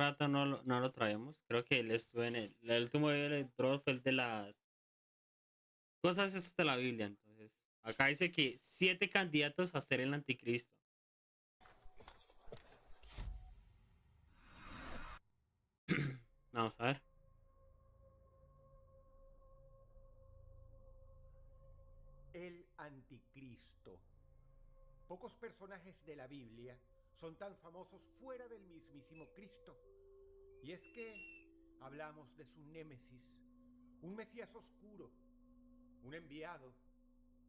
rato no lo traemos. Creo que él estuvo en el último video que entró fue el de las cosas esas de la Biblia. Entonces, acá dice que 7 candidatos a ser el anticristo. Vamos a ver. El anticristo. Pocos personajes de la Biblia son tan famosos fuera del mismísimo Cristo. Y es que hablamos de su némesis, un Mesías oscuro, un enviado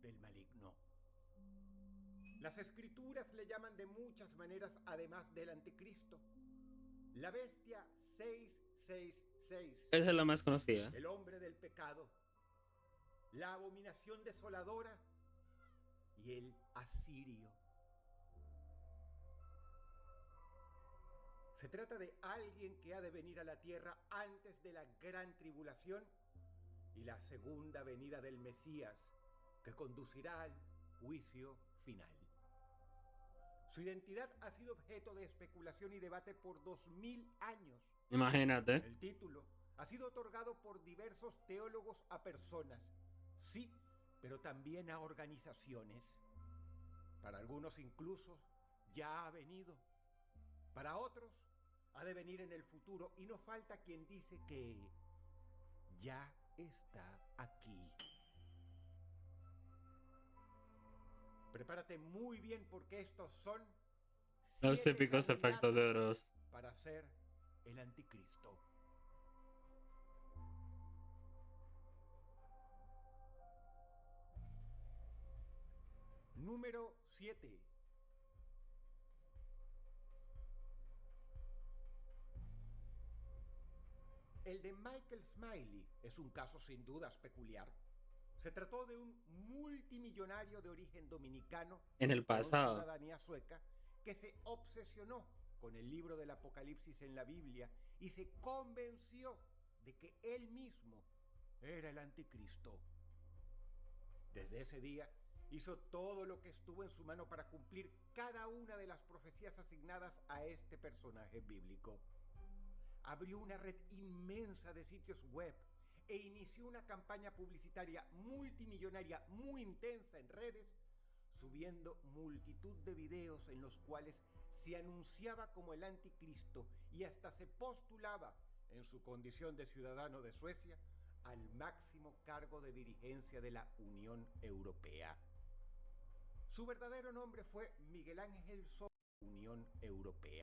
del maligno. Las escrituras le llaman de muchas maneras además del anticristo. La bestia 666, Esa es la más conocida. el hombre del pecado, la abominación desoladora y el asirio. Se trata de alguien que ha de venir a la tierra antes de la gran tribulación y la segunda venida del Mesías, que conducirá al juicio final. Su identidad ha sido objeto de especulación y debate por 2000 años. Imagínate. El título ha sido otorgado por diversos teólogos a personas, sí, pero también a organizaciones. Para algunos incluso ya ha venido. Para otros ha de venir en el futuro y no falta quien dice que ya está aquí. Prepárate muy bien porque estos son Los 7 típicos efectos candidatos de Dross. para ser el anticristo. Número 7. El de Michael Smiley es un caso sin dudas peculiar. Se trató de un multimillonario de origen dominicano En el con pasado. ciudadanía sueca que se obsesionó con el libro del Apocalipsis en la Biblia y se convenció de que él mismo era el anticristo. Desde ese día hizo todo lo que estuvo en su mano para cumplir cada una de las profecías asignadas a este personaje bíblico. Abrió una red inmensa de sitios web e inició una campaña publicitaria multimillonaria muy intensa en redes, subiendo multitud de videos en los cuales se anunciaba como el anticristo y hasta se postulaba en su condición de ciudadano de Suecia al máximo cargo de dirigencia de la Unión Europea. Su verdadero nombre fue Miguel Ángel Sosa, Unión Europea.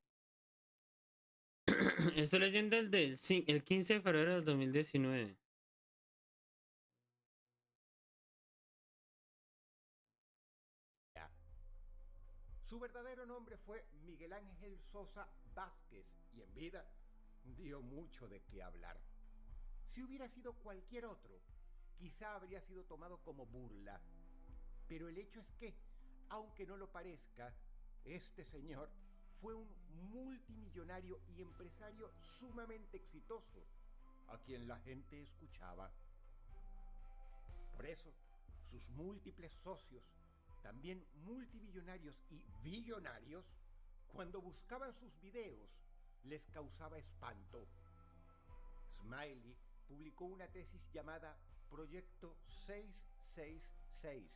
Estoy leyendo el 15 de febrero del 2019. Su verdadero nombre fue Miguel Ángel Sosa Vázquez y en vida dio mucho de qué hablar. Si hubiera sido cualquier otro, quizá habría sido tomado como burla. Pero el hecho es que, aunque no lo parezca, este señor fue un multimillonario y empresario sumamente exitoso, a quien la gente escuchaba. Por eso, sus múltiples socios, también multimillonarios y billonarios, cuando buscaban sus videos, les causaba espanto. Smiley publicó una tesis llamada Proyecto 666,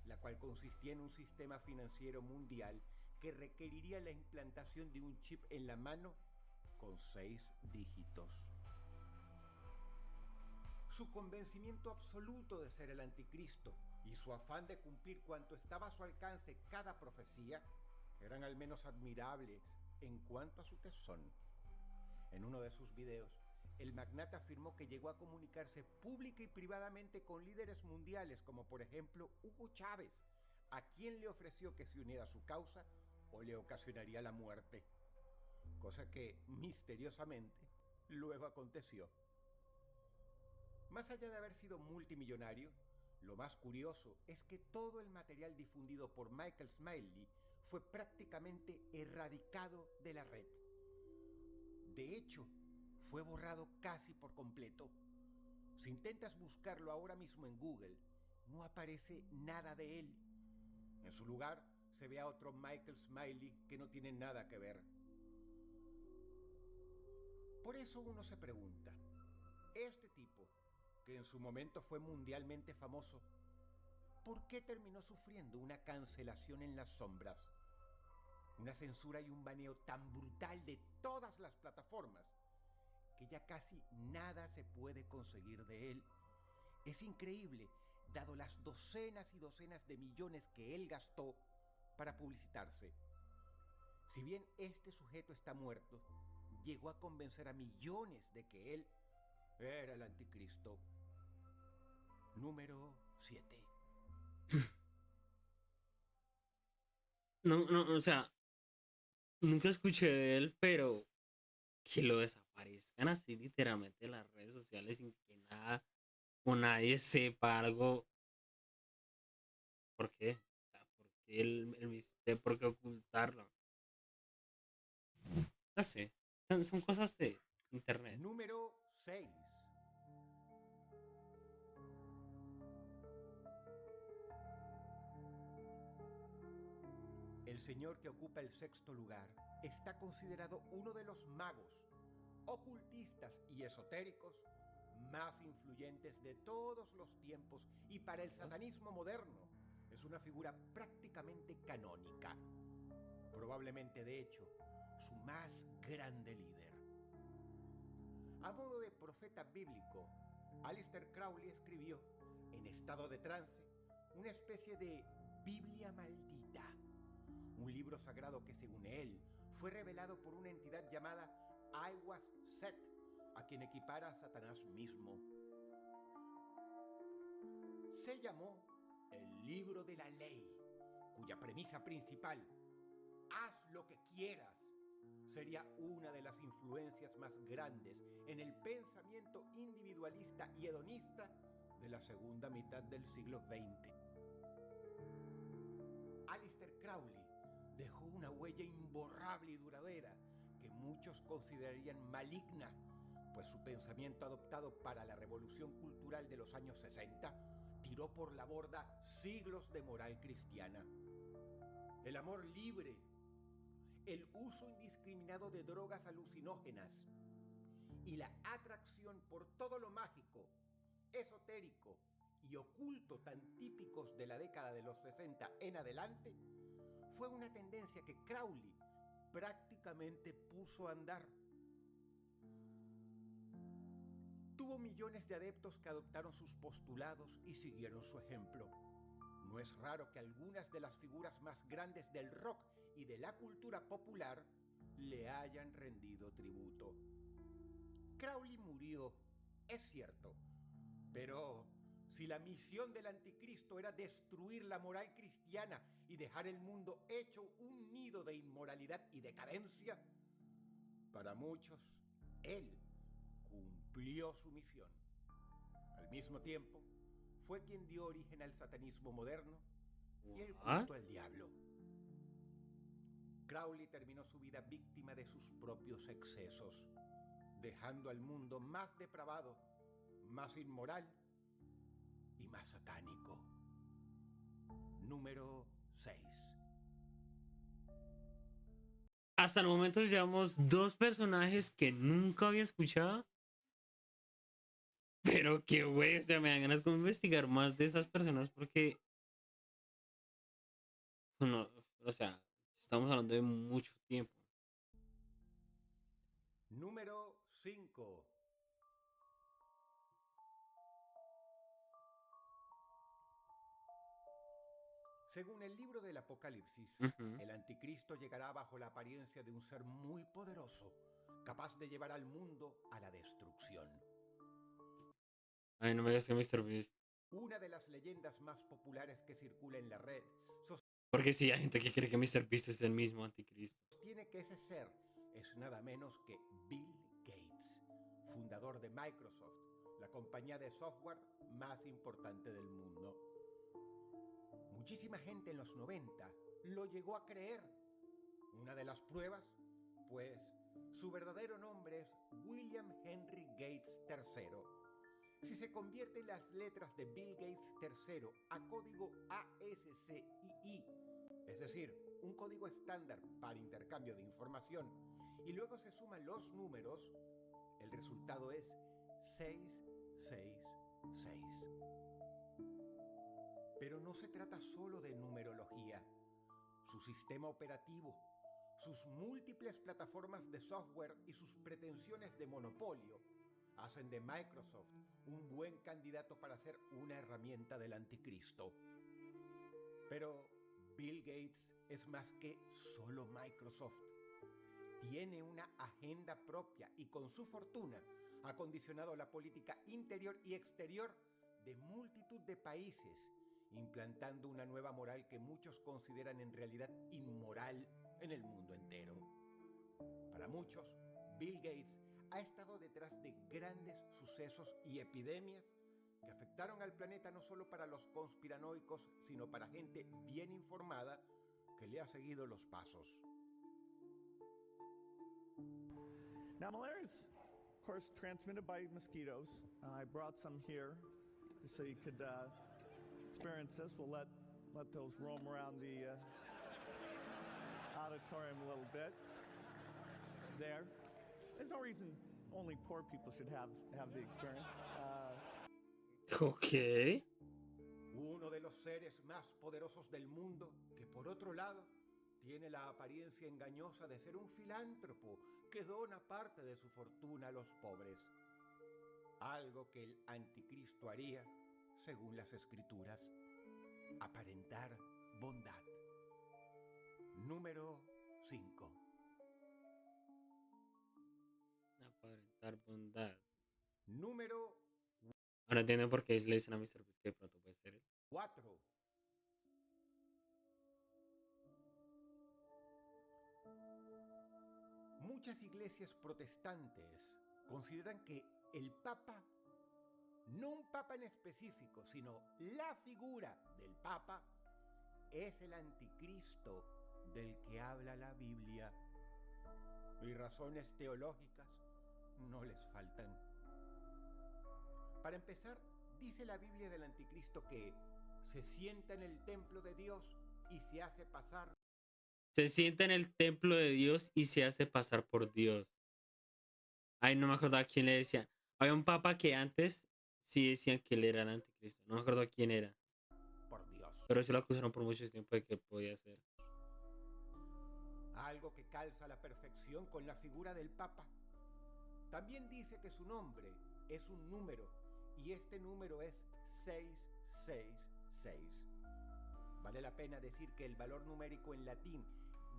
la cual consistía en un sistema financiero mundial que requeriría la implantación de un chip en la mano con 6 dígitos. Su convencimiento absoluto de ser el anticristo y su afán de cumplir cuanto estaba a su alcance cada profecía eran al menos admirables en cuanto a su tesón. En uno de sus videos, el magnate afirmó que llegó a comunicarse pública y privadamente con líderes mundiales como por ejemplo Hugo Chávez, a quien le ofreció que se uniera a su causa o le ocasionaría la muerte, cosa que misteriosamente luego aconteció. Más allá de haber sido multimillonario, lo más curioso es que todo el material difundido por Michael Smiley fue prácticamente erradicado de la red. De hecho, fue borrado casi por completo. Si intentas buscarlo ahora mismo en Google, no aparece nada de él. En su lugar, se ve a otro Michael Smiley que no tiene nada que ver. Por eso uno se pregunta, este tipo, que en su momento fue mundialmente famoso, ¿por qué terminó sufriendo una cancelación en las sombras? Una censura y un baneo tan brutal de todas las plataformas que ya casi nada se puede conseguir de él. Es increíble, dado las docenas y docenas de millones que él gastó para publicitarse. Si bien este sujeto está muerto, llegó a convencer a millones de que él era el anticristo. Número 7. No, no, o sea, nunca escuché de él, pero que lo desaparezcan así literalmente en las redes sociales sin que nada o nadie sepa algo. ¿Por qué? O sea, ¿por qué el misterio? ¿Por qué ocultarlo? No sé. Son cosas de internet. Número 6. El señor que ocupa el sexto lugar está considerado uno de los magos, ocultistas y esotéricos más influyentes de todos los tiempos, y para el satanismo moderno es una figura prácticamente canónica. Probablemente, de hecho, su más grande líder. A modo de profeta bíblico, Aleister Crowley escribió, en estado de trance, una especie de Biblia maldita, un libro sagrado que, según él, fue revelado por una entidad llamada I Was Set, a quien equipara a Satanás mismo. Se llamó el Libro de la Ley, cuya premisa principal, haz lo que quieras, sería una de las influencias más grandes en el pensamiento individualista y hedonista de la segunda mitad del siglo XX. Aleister Crowley dejó una huella imborrable y duradera que muchos considerarían maligna, pues su pensamiento adoptado para la revolución cultural de los años 60 tiró por la borda siglos de moral cristiana. El amor libre, el uso indiscriminado de drogas alucinógenas y la atracción por todo lo mágico, esotérico y oculto tan típicos de la década de los 60 en adelante, fue una tendencia que Crowley prácticamente puso a andar. Tuvo millones de adeptos que adoptaron sus postulados y siguieron su ejemplo. No es raro que algunas de las figuras más grandes del rock y de la cultura popular le hayan rendido tributo. Crowley murió, es cierto, pero si la misión del anticristo era destruir la moral cristiana y dejar el mundo hecho un nido de inmoralidad y decadencia, para muchos, él cumplió su misión. Al mismo tiempo, fue quien dio origen al satanismo moderno y el ¿What? culto al diablo. Crowley terminó su vida víctima de sus propios excesos, dejando al mundo más depravado, más inmoral y más satánico. Número 6. Hasta el momento llevamos dos personajes que nunca había escuchado. Pero que güey, o sea, me dan ganas de investigar más de esas personas porque, no, o sea, estamos hablando de mucho tiempo. Número 5. Según el libro del Apocalipsis, Ujú. el anticristo llegará bajo la apariencia de un ser muy poderoso, capaz de llevar al mundo a la destrucción. Ay, no me digas que Mr. Beast. Una de las leyendas más populares que circula en la red Porque sí, hay gente que cree que Mr. Beast es el mismo anticristo. sostiene que ese ser es nada menos que Bill Gates, fundador de Microsoft, la compañía de software más importante del mundo. Muchísima gente en los 90 lo llegó a creer. Una de las pruebas, pues, su verdadero nombre es William Henry Gates III. Si se convierten las letras de Bill Gates III a código ASCII, es decir, un código estándar para intercambio de información, y luego se suman los números, El resultado es 666. Pero no se trata solo de numerología. Su sistema operativo, sus múltiples plataformas de software y sus pretensiones de monopolio hacen de Microsoft un buen candidato para ser una herramienta del anticristo. Pero Bill Gates es más que solo Microsoft. Tiene una agenda propia y con su fortuna ha condicionado la política interior y exterior de multitud de países, implantando una nueva moral que muchos consideran en realidad inmoral en el mundo entero. Para muchos, Bill Gates ha estado detrás de grandes sucesos y epidemias que afectaron al planeta no solo para los conspiranoicos, sino para gente bien informada que le ha seguido los pasos. Now, malaria is, of course, transmitted by mosquitoes. I brought some here so you could experience this. We'll let those roam around the auditorium a little bit. There. There's no reason only poor people should have the experience. Ok. Uno de los seres más poderosos del mundo, que por otro lado tiene la apariencia engañosa de ser un filántropo que dona parte de su fortuna a los pobres. Algo que el anticristo haría, según las escrituras, aparentar bondad. Número 5. Aparentar bondad. Número Ahora entienden por qué le dicen a Mr. Beast que de pronto puede ser él. 4. Muchas iglesias protestantes consideran que el Papa, no un Papa en específico, sino la figura del Papa, es el anticristo del que habla la Biblia. Y razones teológicas no les faltan. Para empezar, dice la Biblia del anticristo que se sienta en el templo de Dios y se hace pasar. Se sienta en el templo de Dios y se hace pasar por Dios. Ay, no me acuerdo a quién le decían. Había un papa que antes sí decían que él era el anticristo. No me acuerdo quién era. Por Dios. Pero sí lo acusaron por mucho tiempo de que podía ser. Algo que calza a la perfección con la figura del Papa. También dice que su nombre es un número y este número es 666. Vale la pena decir que el valor numérico en latín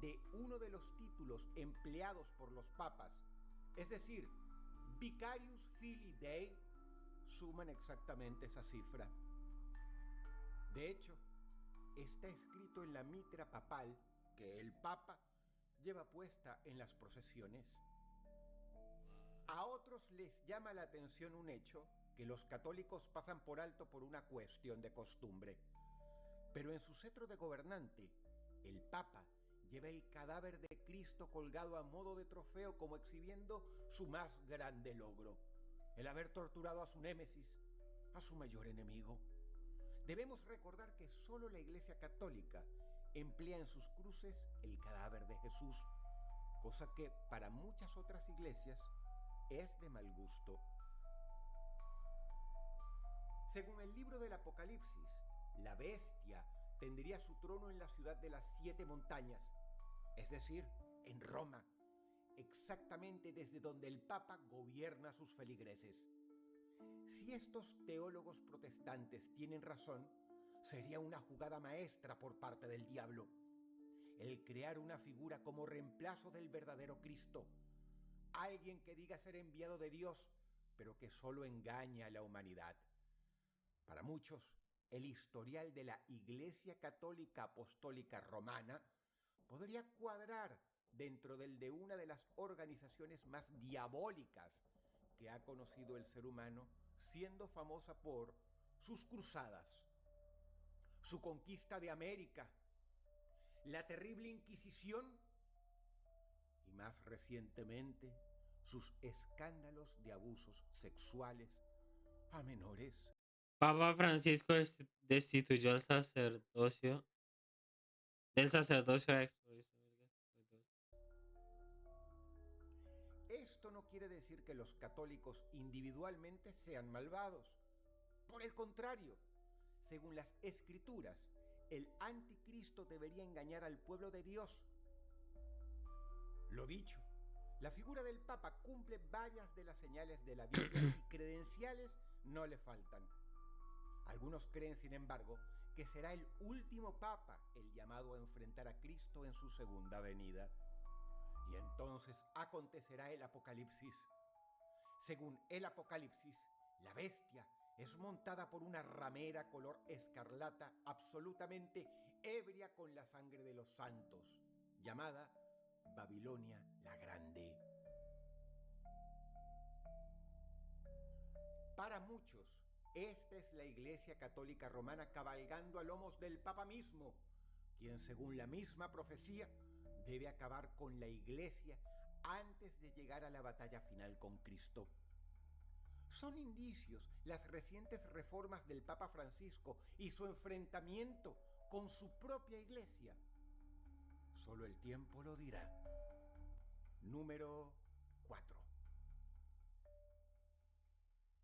de uno de los títulos empleados por los papas, es decir, Vicarius Filii Dei, suman exactamente esa cifra. De hecho, está escrito en la mitra papal que el Papa lleva puesta en las procesiones. A otros les llama la atención un hecho que los católicos pasan por alto por una cuestión de costumbre. Pero en su cetro de gobernante, el Papa lleva el cadáver de Cristo colgado a modo de trofeo como exhibiendo su más grande logro, el haber torturado a su némesis, a su mayor enemigo. Debemos recordar que solo la Iglesia Católica emplea en sus cruces el cadáver de Jesús, cosa que para muchas otras iglesias es de mal gusto. Según el libro del Apocalipsis, la bestia tendría su trono en la ciudad de las 7 montañas, es decir, en Roma, exactamente desde donde el Papa gobierna a sus feligreses. Si estos teólogos protestantes tienen razón, sería una jugada maestra por parte del diablo, el crear una figura como reemplazo del verdadero Cristo, alguien que diga ser enviado de Dios, pero que solo engaña a la humanidad. Para muchos, el historial de la Iglesia Católica Apostólica Romana podría cuadrar dentro del de una de las organizaciones más diabólicas que ha conocido el ser humano, siendo famosa por sus cruzadas, su conquista de América, la terrible Inquisición y más recientemente sus escándalos de abusos sexuales a menores. Papa Francisco destituyó al sacerdocio del sacerdocio Esto Esto no quiere decir que los católicos individualmente sean malvados. Por el contrario, según las Escrituras, el anticristo debería engañar al pueblo de Dios. Lo dicho, la figura del Papa cumple varias de las señales de la Biblia y credenciales no le faltan. Algunos creen, sin embargo, que será el último Papa el llamado a enfrentar a Cristo en su segunda venida. Y entonces acontecerá el Apocalipsis. Según el Apocalipsis, la bestia es montada por una ramera color escarlata absolutamente ebria con la sangre de los santos, llamada Babilonia la Grande. Para muchos, esta es la Iglesia Católica Romana cabalgando a lomos del Papa mismo, quien según la misma profecía debe acabar con la Iglesia antes de llegar a la batalla final con Cristo. Son indicios las recientes reformas del Papa Francisco y su enfrentamiento con su propia Iglesia. Solo el tiempo lo dirá. Número 4.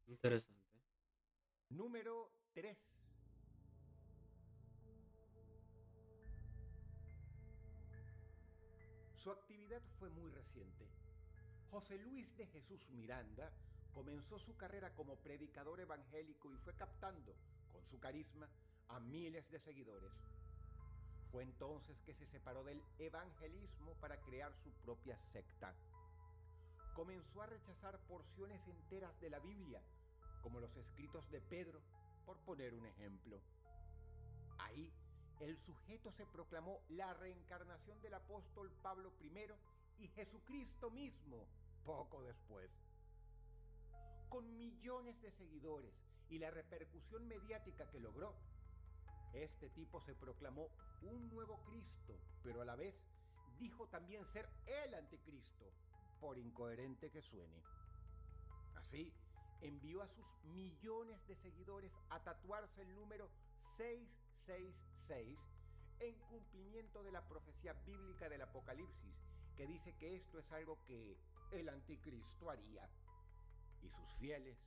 Interesante. Número 3. Su actividad fue muy reciente. José Luis de Jesús Miranda comenzó su carrera como predicador evangélico y fue captando, con su carisma, a miles de seguidores. Fue entonces que se separó del evangelismo para crear su propia secta. Comenzó a rechazar porciones enteras de la Biblia, como los escritos de Pedro, por poner un ejemplo. Ahí, el sujeto se proclamó la reencarnación del apóstol Pablo I y Jesucristo mismo poco después. Con millones de seguidores y la repercusión mediática que logró, este tipo se proclamó un nuevo Cristo, pero a la vez dijo también ser el anticristo, por incoherente que suene. Así, envió a sus millones de seguidores a tatuarse el número 666 en cumplimiento de la profecía bíblica del Apocalipsis, que dice que esto es algo que el anticristo haría. Y sus fieles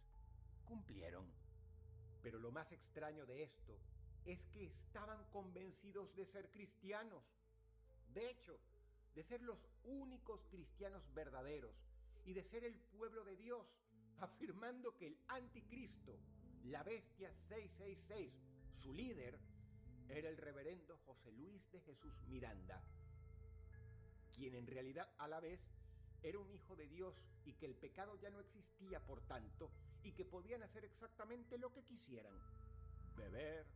cumplieron. Pero lo más extraño de esto es que estaban convencidos de ser cristianos. De hecho, de ser los únicos cristianos verdaderos y de ser el pueblo de Dios, afirmando que el anticristo, la bestia 666, su líder, era el reverendo José Luis de Jesús Miranda, quien en realidad a la vez era un hijo de Dios y que el pecado ya no existía por tanto y que podían hacer exactamente lo que quisieran: beber,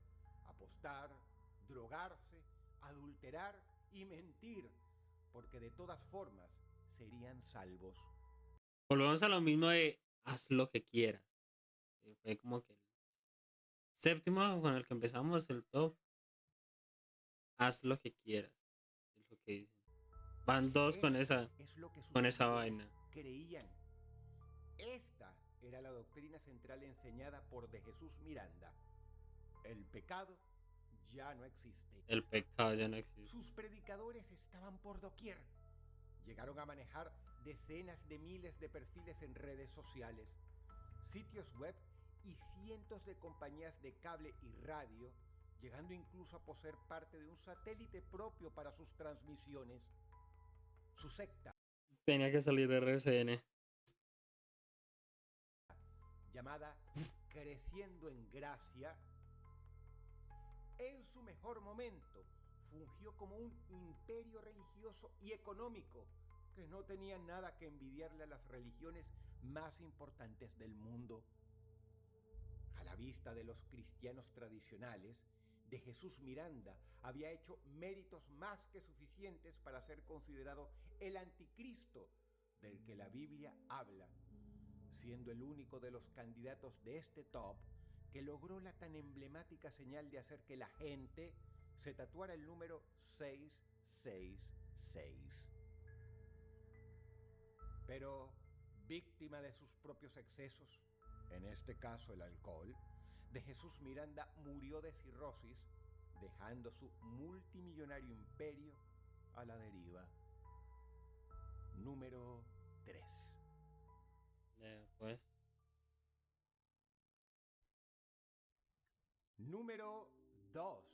apostar, drogarse, adulterar y mentir, porque de todas formas serían salvos. Volvemos a lo mismo de haz lo que quieras. Fue como que el séptimo con el que empezamos el top. Haz lo que quieras. Es lo que dicen. Van dos con esa Es lo que sus vaina. creían. Esta era la doctrina central enseñada por de Jesús Miranda. El pecado ya no existe. El pecado ya no existe. Sus predicadores estaban por doquier. Llegaron a manejar decenas de miles de perfiles en redes sociales, sitios web y cientos de compañías de cable y radio, llegando incluso a poseer parte de un satélite propio para sus transmisiones. Su secta, Tenía que salir de RCN. llamada Creciendo en Gracia, en su mejor momento fungió como un imperio religioso y económico que no tenía nada que envidiarle a las religiones más importantes del mundo. A la vista de los cristianos tradicionales, de Jesús Miranda había hecho méritos más que suficientes para ser considerado el anticristo del que la Biblia habla, siendo el único de los candidatos de este top que logró la tan emblemática señal de hacer que la gente se tatuara el número 666. Pero, víctima de sus propios excesos, en este caso el alcohol, de Jesús Miranda murió de cirrosis, dejando su multimillonario imperio a la deriva. Número 3. pues. Número 2.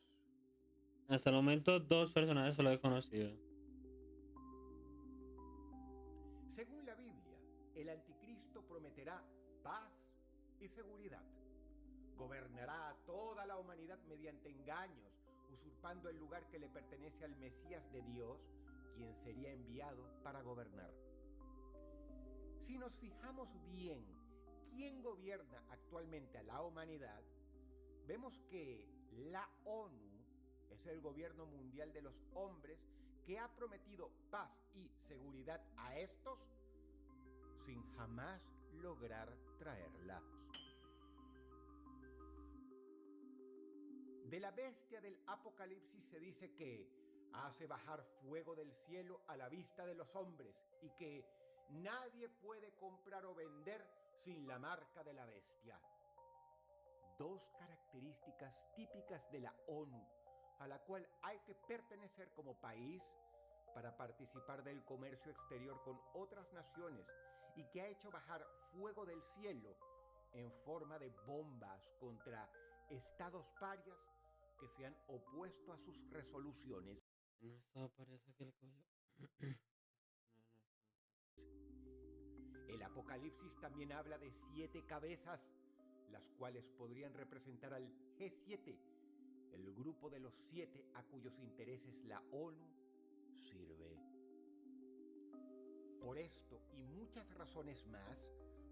Hasta el momento, dos personajes solo he conocido. Según la Biblia, el anticristo prometerá paz y seguridad. Gobernará a toda la humanidad mediante engaños, usurpando el lugar que le pertenece al Mesías de Dios, quien sería enviado para gobernar. Si nos fijamos bien quién gobierna actualmente a la humanidad, vemos que la ONU es el gobierno mundial de los hombres que ha prometido paz y seguridad a estos sin jamás lograr traerla. De la bestia del Apocalipsis se dice que hace bajar fuego del cielo a la vista de los hombres y que nadie puede comprar o vender sin la marca de la bestia. Dos características típicas de la ONU, a la cual hay que pertenecer como país para participar del comercio exterior con otras naciones y que ha hecho bajar fuego del cielo en forma de bombas contra estados parias que se han opuesto a sus resoluciones. No estaba para eso que le cogió. El Apocalipsis también habla de 7 cabezas, las cuales podrían representar al G7, el grupo de los 7 a cuyos intereses la ONU sirve. Por esto y muchas razones más,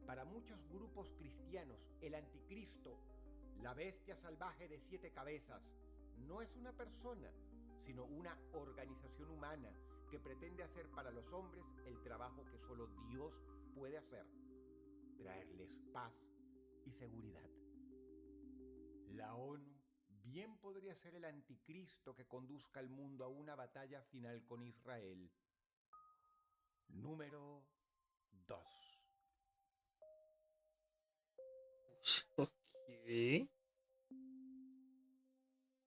para muchos grupos cristianos, el anticristo, la bestia salvaje de 7 cabezas, no es una persona, sino una organización humana que pretende hacer para los hombres el trabajo que solo Dios puede hacer: traerles paz y seguridad. La ONU bien podría ser el anticristo que conduzca al mundo a una batalla final con Israel. Número 2. Ok.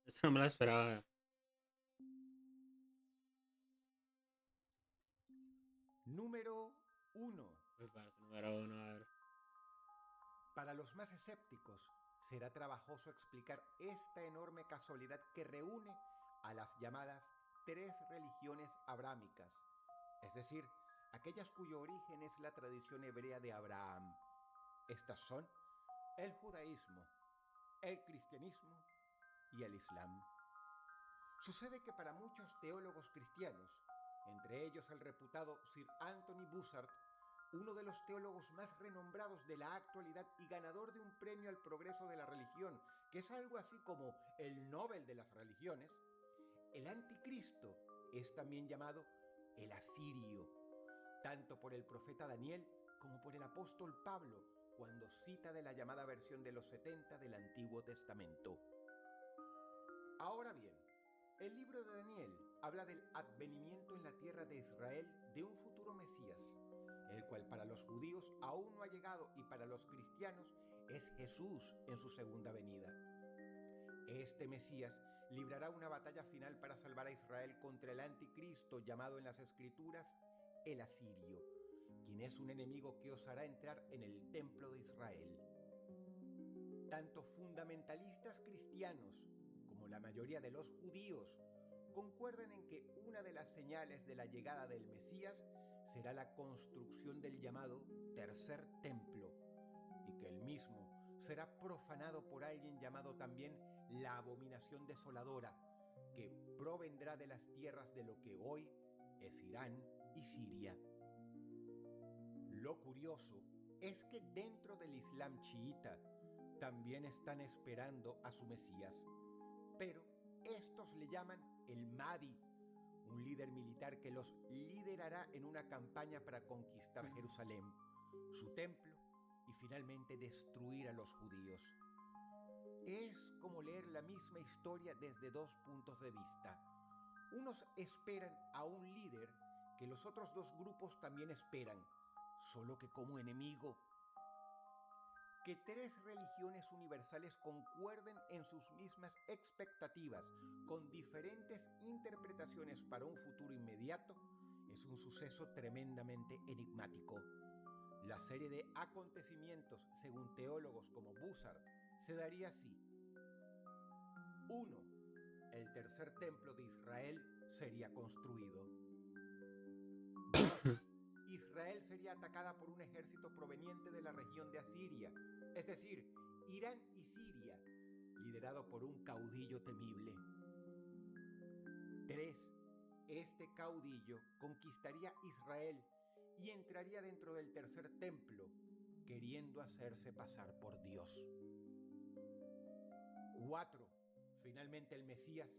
Esta no me la esperaba. Número 1. Me parece número uno, a ver. Para los más escépticos, será trabajoso explicar esta enorme casualidad que reúne a las llamadas 3 religiones abrámicas, es decir, aquellas cuyo origen es la tradición hebrea de Abraham. Estas son el judaísmo, el cristianismo y el islam. Sucede que para muchos teólogos cristianos, entre ellos el reputado Sir Anthony Buzzard, uno de los teólogos más renombrados de la actualidad y ganador de un premio al progreso de la religión, que es algo así como el Nobel de las religiones, el anticristo es también llamado el asirio, tanto por el profeta Daniel como por el apóstol Pablo, cuando cita de la llamada versión de los 70 del Antiguo Testamento. Ahora bien, el libro de Daniel habla del advenimiento en la tierra de Israel de un futuro Mesías, el cual para los judíos aún no ha llegado y para los cristianos es Jesús en su segunda venida. Este Mesías librará una batalla final para salvar a Israel contra el anticristo llamado en las Escrituras el asirio, quien es un enemigo que osará entrar en el templo de Israel. Tanto fundamentalistas cristianos como la mayoría de los judíos concuerdan en que una de las señales de la llegada del Mesías será la construcción del llamado tercer templo, y que el mismo será profanado por alguien llamado también la abominación desoladora, que provendrá de las tierras de lo que hoy es Irán y Siria. Lo curioso es que dentro del Islam chiita también están esperando a su Mesías, pero estos le llaman el Mahdi, un líder militar que los liderará en una campaña para conquistar Jerusalén, su templo y finalmente destruir a los judíos. Es como leer la misma historia desde 2 puntos de vista. Unos esperan a un líder que los otros 2 grupos también esperan, solo que como enemigo. Que 3 religiones universales concuerden en sus mismas expectativas, con diferentes interpretaciones para un futuro inmediato, es un suceso tremendamente enigmático. La serie de acontecimientos, según teólogos como Bussard, se daría así. 1. El tercer templo de Israel sería construido. 2. Israel sería atacada por un ejército proveniente de la región de Asiria, es decir, Irán y Siria, liderado por un caudillo temible. 3. Este caudillo conquistaría Israel y entraría dentro del tercer templo, queriendo hacerse pasar por Dios. 4. Finalmente el Mesías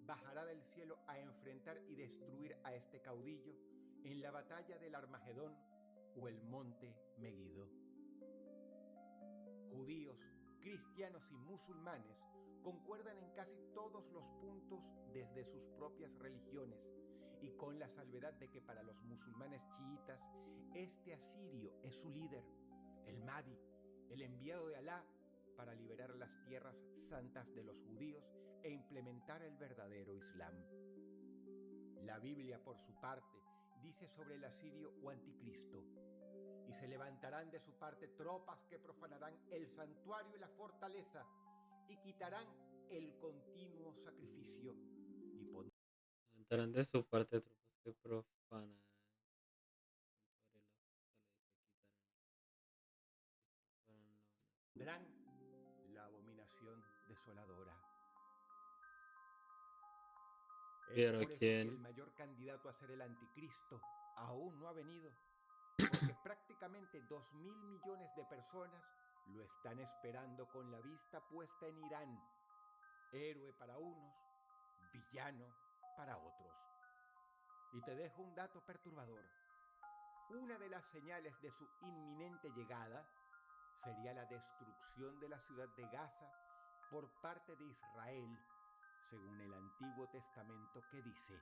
bajará del cielo a enfrentar y destruir a este caudillo en la batalla del Armagedón o el monte Meguido. Judíos, cristianos y musulmanes concuerdan en casi todos los puntos desde sus propias religiones, y con la salvedad de que para los musulmanes chiitas, este asirio es su líder, el Mahdi, el enviado de Alá para liberar las tierras santas de los judíos e implementar el verdadero Islam. La Biblia, por su parte, dice sobre el asirio o anticristo: y se levantarán de su parte tropas que profanarán el santuario y la fortaleza, y quitarán el continuo sacrificio, y Levantarán de su parte tropas que profanan pondrán la abominación desoladora. Es Pero por eso que el quién, mayor candidato a ser el anticristo aún no ha venido, porque prácticamente 2.000 millones de personas lo están esperando con la vista puesta en Irán, héroe para unos, villano para otros. Y te dejo un dato perturbador. Una de las señales de su inminente llegada sería la destrucción de la ciudad de Gaza por parte de Israel, según el Antiguo Testamento, que dice: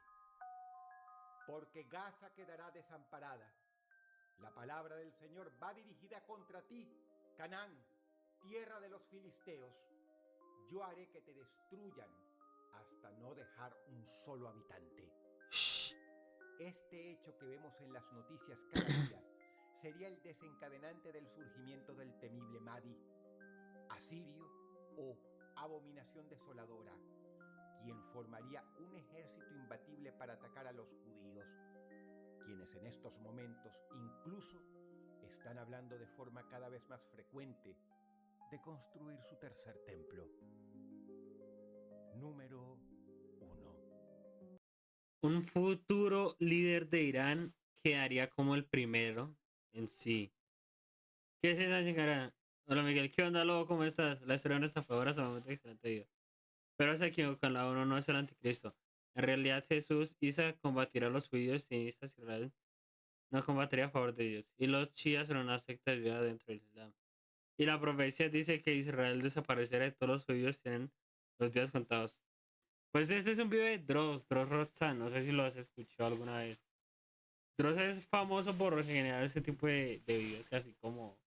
porque Gaza quedará desamparada. La palabra del Señor va dirigida contra ti, Canaán, tierra de los filisteos. Yo haré que te destruyan hasta no dejar un solo habitante. shh, Este hecho que vemos en las noticias cada día sería el desencadenante del surgimiento del temible Mahdi, asirio o abominación desoladora, quien formaría un ejército imbatible para atacar a los judíos, quienes en estos momentos incluso están hablando de forma cada vez más frecuente de construir su tercer templo. Número 1. un futuro líder de Irán quedaría como el primero en sí. ¿Qué es esa chingada? Hola Miguel, ¿qué onda, lobo? ¿Cómo estás? La historia no está favor hasta el momento, excelente video. Pero se equivocan, la uno no es el anticristo. En realidad Jesús hizo combatir a los judíos y Israel no combatería a favor de ellos. Y los chiíes son una secta vivida dentro del Islam. Y la profecía dice que Israel desaparecerá y todos los judíos tienen los días contados. Pues este es un video de Dross Rotzan, no sé si lo has escuchado alguna vez. Dross es famoso por generar ese tipo de videos casi como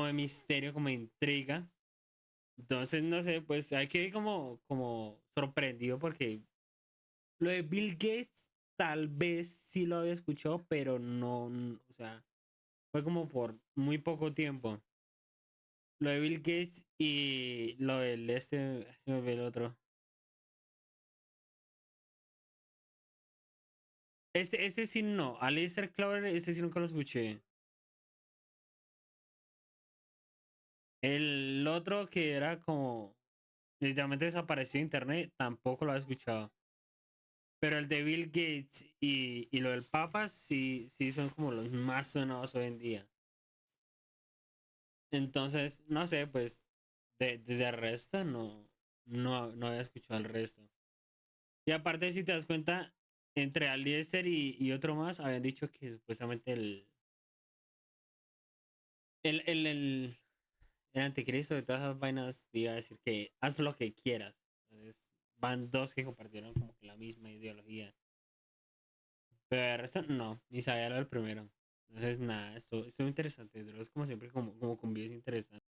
de misterio, como de intriga. Entonces, no sé, pues hay que ir como sorprendido porque lo de Bill Gates tal vez sí lo había escuchado, pero o sea, fue como por muy poco tiempo. Lo de Bill Gates y lo del se me ve el otro. Ese sí no, Aleister Claver, ese sí nunca lo escuché. El otro que era como literalmente desapareció de internet, tampoco lo he escuchado. Pero el de Bill Gates y lo del Papa sí son como los más sonados hoy en día. Entonces, no sé, pues desde el resto no había escuchado el resto. Y aparte, si te das cuenta, entre Aliester y otro más, habían dicho que supuestamente el, el, el, el anticristo de todas esas vainas iba a decir que haz lo que quieras. Entonces, van dos que compartieron como que la misma ideología. Pero el resto no, ni sabía lo del primero. Entonces, nada, esto es interesante. Es como siempre, como con videos interesantes.